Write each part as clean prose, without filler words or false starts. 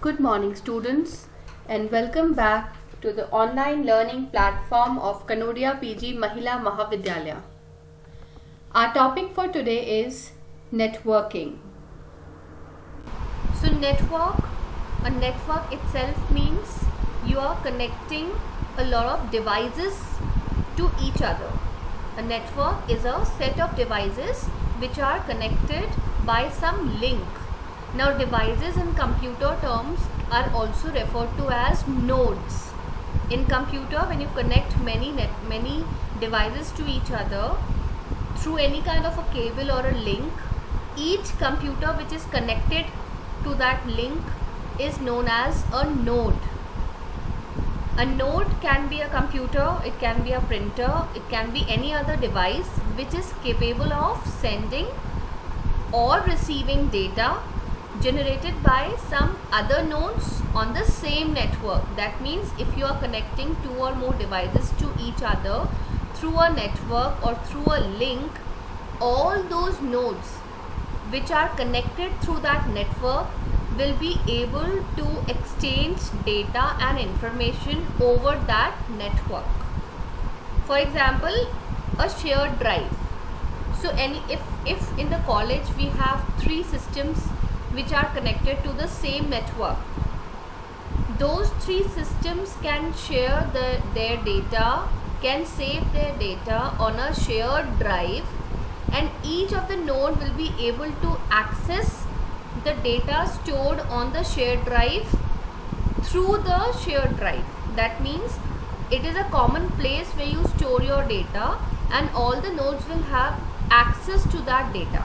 Good morning, students, and welcome back to the online learning platform of Kanodia PG Mahila Mahavidyalaya. Our topic for today is networking. So a network itself means you are connecting a lot of devices to each other. A network is a set of devices which are connected by some link. Now devices in computer terms are also referred to as nodes. In computer, when you connect many devices to each other through any kind of a cable or a link, each computer which is connected to that link is known as a node. A node can be a computer, it can be a printer, it can be any other device which is capable of sending or receiving data generated by some other nodes on the same network. That means if you are connecting two or more devices to each other through a network or through a link, all those nodes which are connected through that network will be able to exchange data and information over that network. For example, a shared drive. So if in the college we have three systems which are connected to the same network, those three systems can share their data, can save their data on a shared drive, and each of the node will be able to access the data stored on the shared drive through the shared drive. That means it is a common place where you store your data and all the nodes will have access to that data.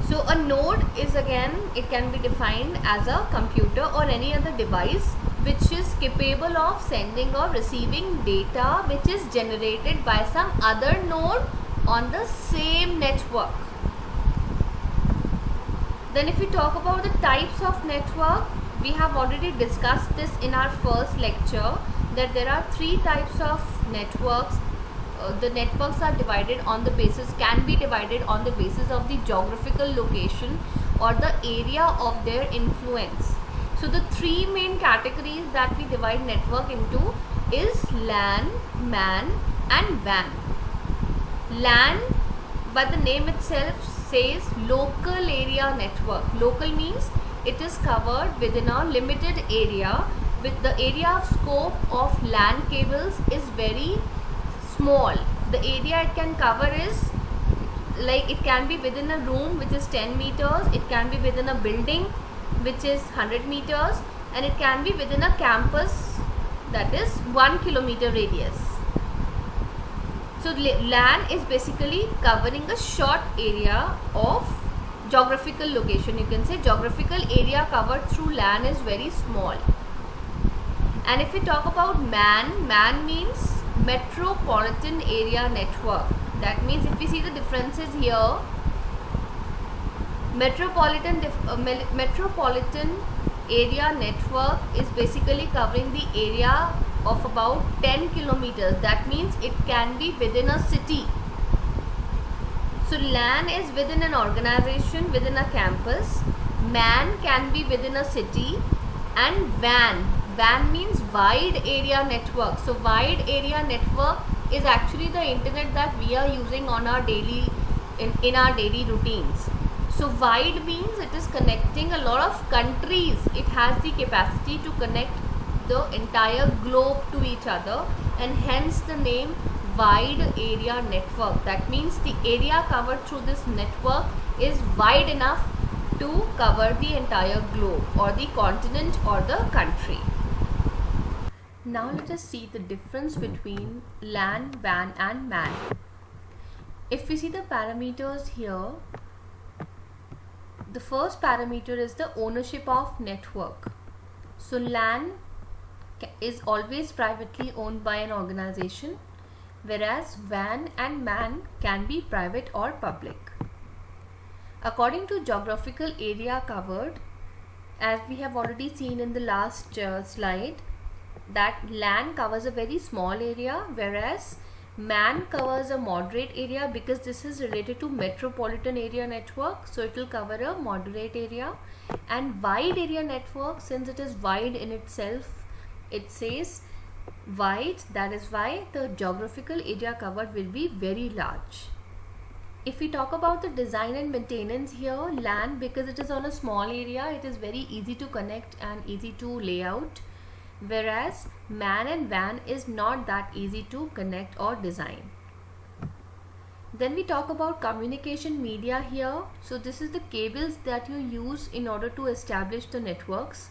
So a node is, again, it can be defined as a computer or any other device which is capable of sending or receiving data which is generated by some other node on the same network. Then if we talk about the types of network, we have already discussed this in our first lecture, that there are three types of networks. The networks are divided on the basis, can be divided on the basis of the geographical location or the area of their influence. So the three main categories that we divide network into is LAN, MAN and WAN. LAN, by the name itself, says local area network. Local means it is covered within a limited area, with the area of scope of LAN cables is very small. The area it can cover is like, it can be within a room which is 10 meters, it can be within a building which is 100 meters, and it can be within a campus that is 1 kilometer radius. So LAN is basically covering a short area of geographical location. You can say geographical area covered through LAN is very small. And if we talk about MAN, MAN means metropolitan area network. That means if we see the differences here, metropolitan area network is basically covering the area of about 10 kilometers. That means it can be within a city. So LAN is within an organization, within a campus. MAN can be within a city. And WAN means wide area network. So wide area network is actually the internet that we are using on our in our daily routines. So wide means it is connecting a lot of countries. It has the capacity to connect the entire globe to each other, and hence the name wide area network. That means the area covered through this network is wide enough to cover the entire globe or the continent or the country. Now let us see the difference between LAN, WAN and MAN. If we see the parameters here, the first parameter is the ownership of network. So LAN is always privately owned by an organization, whereas WAN and MAN can be private or public. According to geographical area covered, as we have already seen in the last slide, that LAN covers a very small area, whereas MAN covers a moderate area because this is related to metropolitan area network, so it will cover a moderate area. And wide area network, since it is wide in itself, it says wide, that is why the geographical area covered will be very large. If we talk about the design and maintenance here, LAN, because it is on a small area, it is very easy to connect and easy to lay out, whereas MAN and WAN is not that easy to connect or design. Then we talk about communication media here. So this is the cables that you use in order to establish the networks.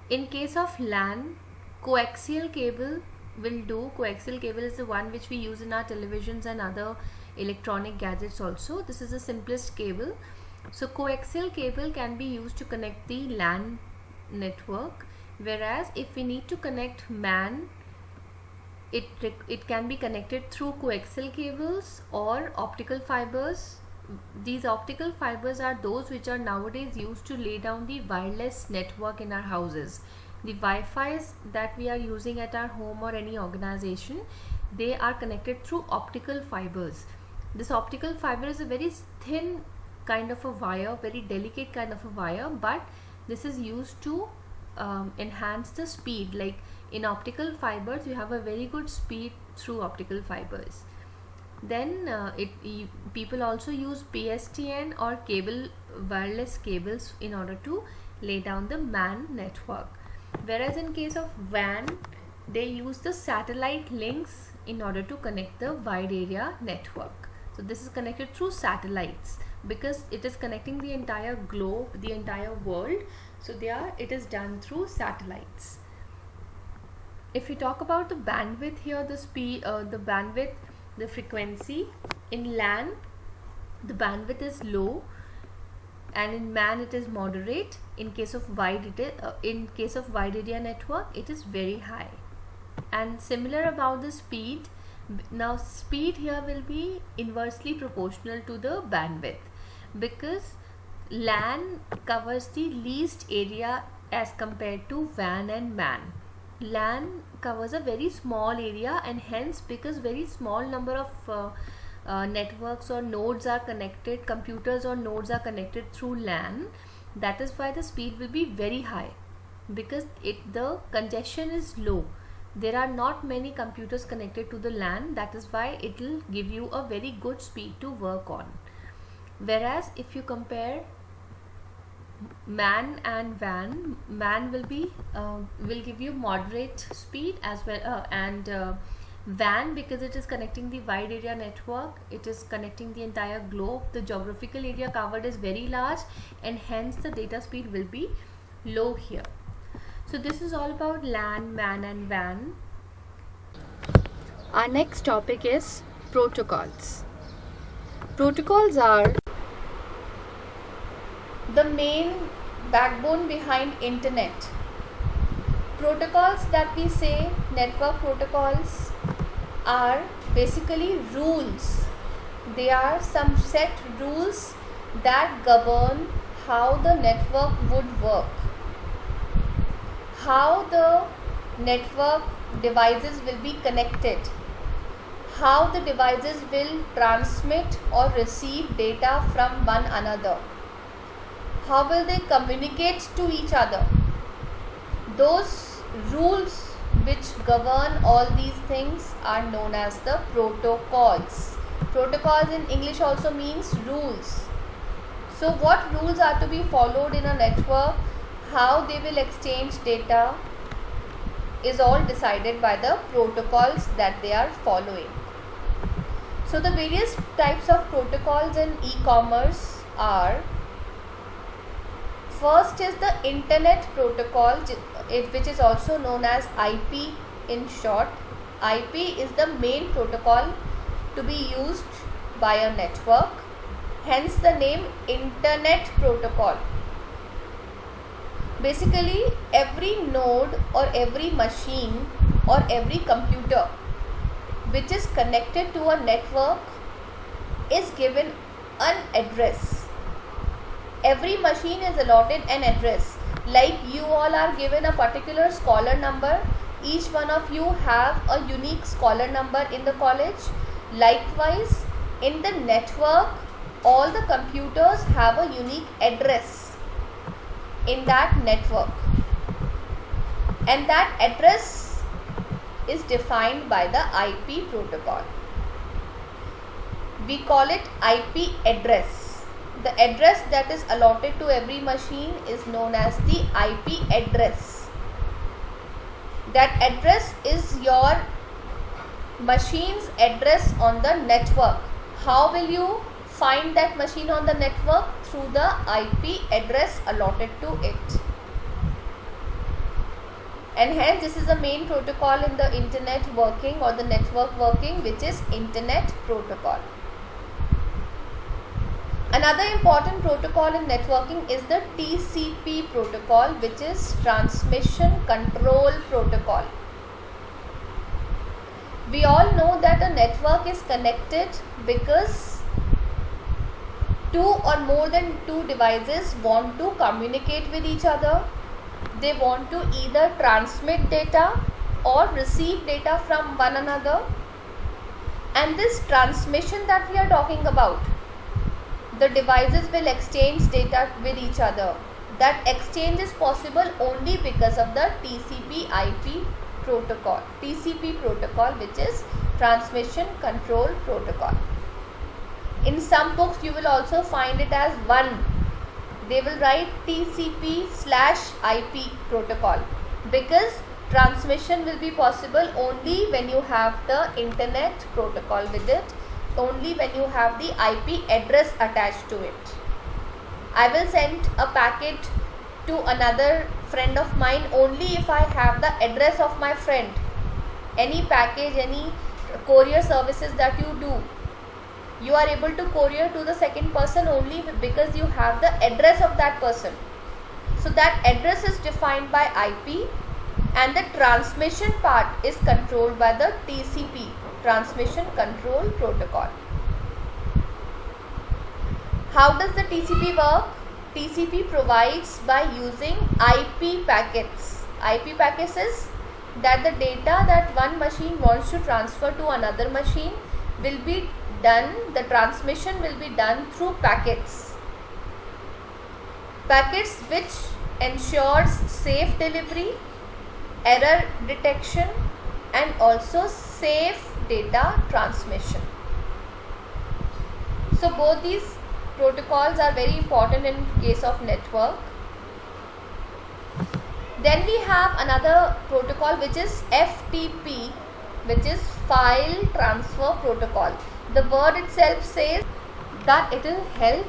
In case of LAN, coaxial cable will do. Coaxial cable is the one which we use in our televisions and other electronic gadgets also. This is the simplest cable. So coaxial cable can be used to connect the LAN network, whereas if we need to connect MAN, it can be connected through coaxial cables or optical fibers. These optical fibers are those which are nowadays used to lay down the wireless network in our houses. The Wi-Fi's that we are using at our home or any organization, they are connected through optical fibers. This optical fiber is a very thin kind of a wire, very delicate kind of a wire, but this is used to enhance the speed. Like in optical fibers, you have a very good speed through optical fibers. Then people also use PSTN or cable wireless cables in order to lay down the MAN network. Whereas in case of WAN, they use the satellite links in order to connect the wide area network. So this is connected through satellites because it is connecting the entire globe, the entire world. So it is done through satellites. If we talk about the bandwidth here, the speed, the bandwidth, the frequency, in LAN the bandwidth is low, and in MAN it is moderate. In case of wide area network, it is very high. And similar about the speed. Now speed here will be inversely proportional to the bandwidth because LAN covers the least area as compared to WAN and MAN. LAN covers a very small area, and hence because very small number of networks or nodes are connected, computers or nodes are connected through LAN, that is why the speed will be very high because the congestion is low. There are not many computers connected to the LAN, that is why it will give you a very good speed to work on. Whereas if you compare MAN and WAN, MAN will give you moderate speed as well, and WAN, because it is connecting the wide area network, it is connecting the entire globe, the geographical area covered is very large, and hence the data speed will be low here. So this is all about LAN, MAN and WAN. Our next topic is protocols. Protocols are the main backbone behind internet. Protocols that we say, network protocols, are basically rules. They are some set rules that govern how the network would work, how the network devices will be connected, how the devices will transmit or receive data from one another, how will they communicate to each other. Those rules which govern all these things are known as the protocols. Protocols in English also means rules. So what rules are to be followed in a network, how they will exchange data, is all decided by the protocols that they are following. So the various types of protocols in e-commerce are: first is the internet protocol, which is also known as IP in short. IP is the main protocol to be used by a network, hence the name internet protocol. Basically, every node or every machine or every computer which is connected to a network is given an address. Every machine is allotted an address. Like you all are given a particular scholar number, each one of you have a unique scholar number in the college. Likewise, in the network, all the computers have a unique address in that network, and that address is defined by the IP protocol. We call it IP address. The address that is allotted to every machine is known as the IP address. That address is your machine's address on the network. How will you find that machine on the network? Through the IP address allotted to it. And hence this is the main protocol in the internet working or the network working, which is Internet Protocol. Another important protocol in networking is the TCP protocol, which is Transmission Control Protocol. We all know that a network is connected because two or more than two devices want to communicate with each other. They want to either transmit data or receive data from one another. And this transmission that we are talking about, the devices will exchange data with each other. That exchange is possible only because of the TCP/IP protocol. TCP protocol, which is Transmission Control Protocol. In some books you will also find it as one. They will write TCP/IP protocol because transmission will be possible only when you have the internet protocol with it, only when you have the IP address attached to it. I will send a packet to another friend of mine only if I have the address of my friend. Any package, any courier services that you do, you are able to courier to the second person only because you have the address of that person. So that address is defined by IP, and the transmission part is controlled by the TCP, Transmission Control Protocol. How does the TCP work? TCP provides by using IP packets. IP packets is that the data that one machine wants to transfer to another machine will be done, the transmission will be done through packets. Packets which ensures safe delivery, error detection, and also safe data transmission. So both these protocols are very important in case of network. Then we have another protocol which is FTP, which is File Transfer Protocol. The word itself says that it will help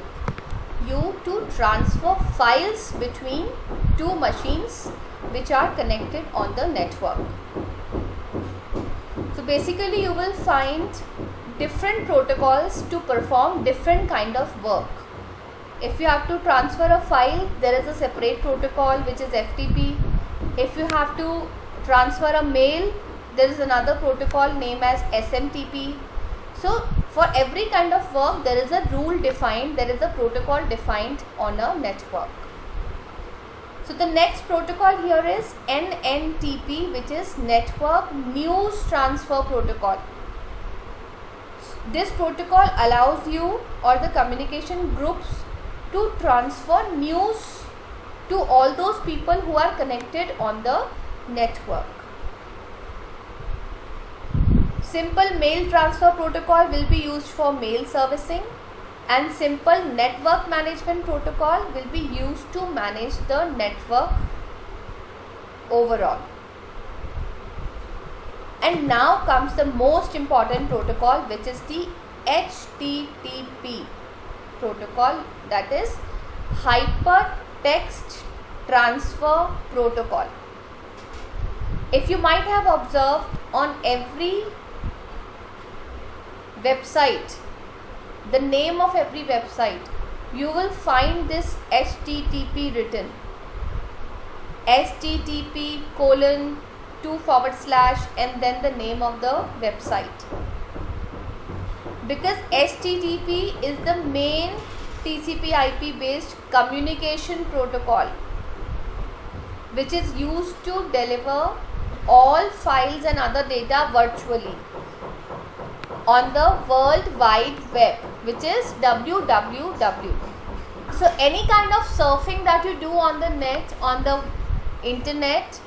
you to transfer files between two machines which are connected on the network. So basically you will find different protocols to perform different kind of work. If you have to transfer a file, there is a separate protocol which is FTP. If you have to transfer a mail, there is another protocol named as SMTP. So for every kind of work there is a rule defined, there is a protocol defined on a network. So the next protocol here is NNTP, which is Network News Transfer Protocol. This protocol allows you or the communication groups to transfer news to all those people who are connected on the network. Simple mail transfer protocol will be used for mail servicing, and simple network management protocol will be used to manage the network overall. And now comes the most important protocol, which is the HTTP protocol, that is Hypertext Transfer Protocol. If you might have observed, on every website, the name of every website, you will find this HTTP written. http:// and then the name of the website. Because HTTP is the main TCP/IP based communication protocol which is used to deliver all files and other data virtually on the World Wide Web, which is www. So any kind of surfing that you do on the net, on the internet,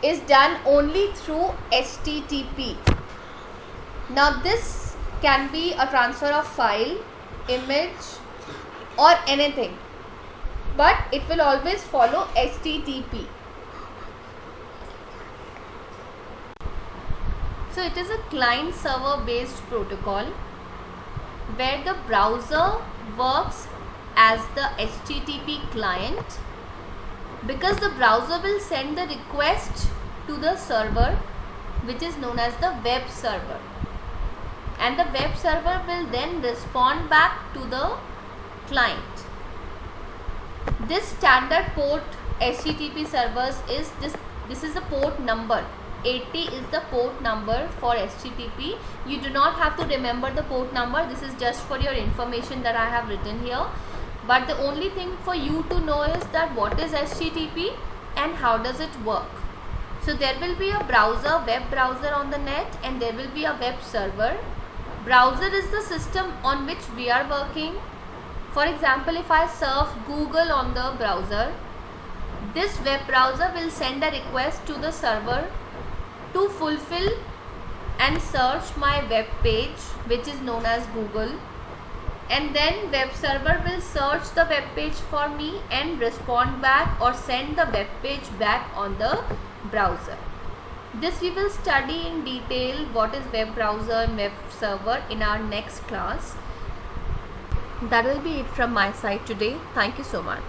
is done only through HTTP. Now this can be a transfer of file, image or anything, but it will always follow HTTP. So it is a client server based protocol where the browser works as the HTTP client, because the browser will send the request to the server, which is known as the web server, and the web server will then respond back to the client. This standard port HTTP servers is this is the port number. 80 is the port number for HTTP. You do not have to remember the port number. This is just for your information that I have written here. But the only thing for you to know is that what is HTTP and how does it work. So there will be a browser, web browser on the net, and there will be a web server. Browser is the system on which we are working. For example, if I surf Google on the browser, this web browser will send a request to the server to fulfill and search my web page, which is known as Google, and then web server will search the web page for me and respond back or send the web page back on the browser. This we will study in detail, what is web browser and web server, in our next class. That will be it from my side today. Thank you so much.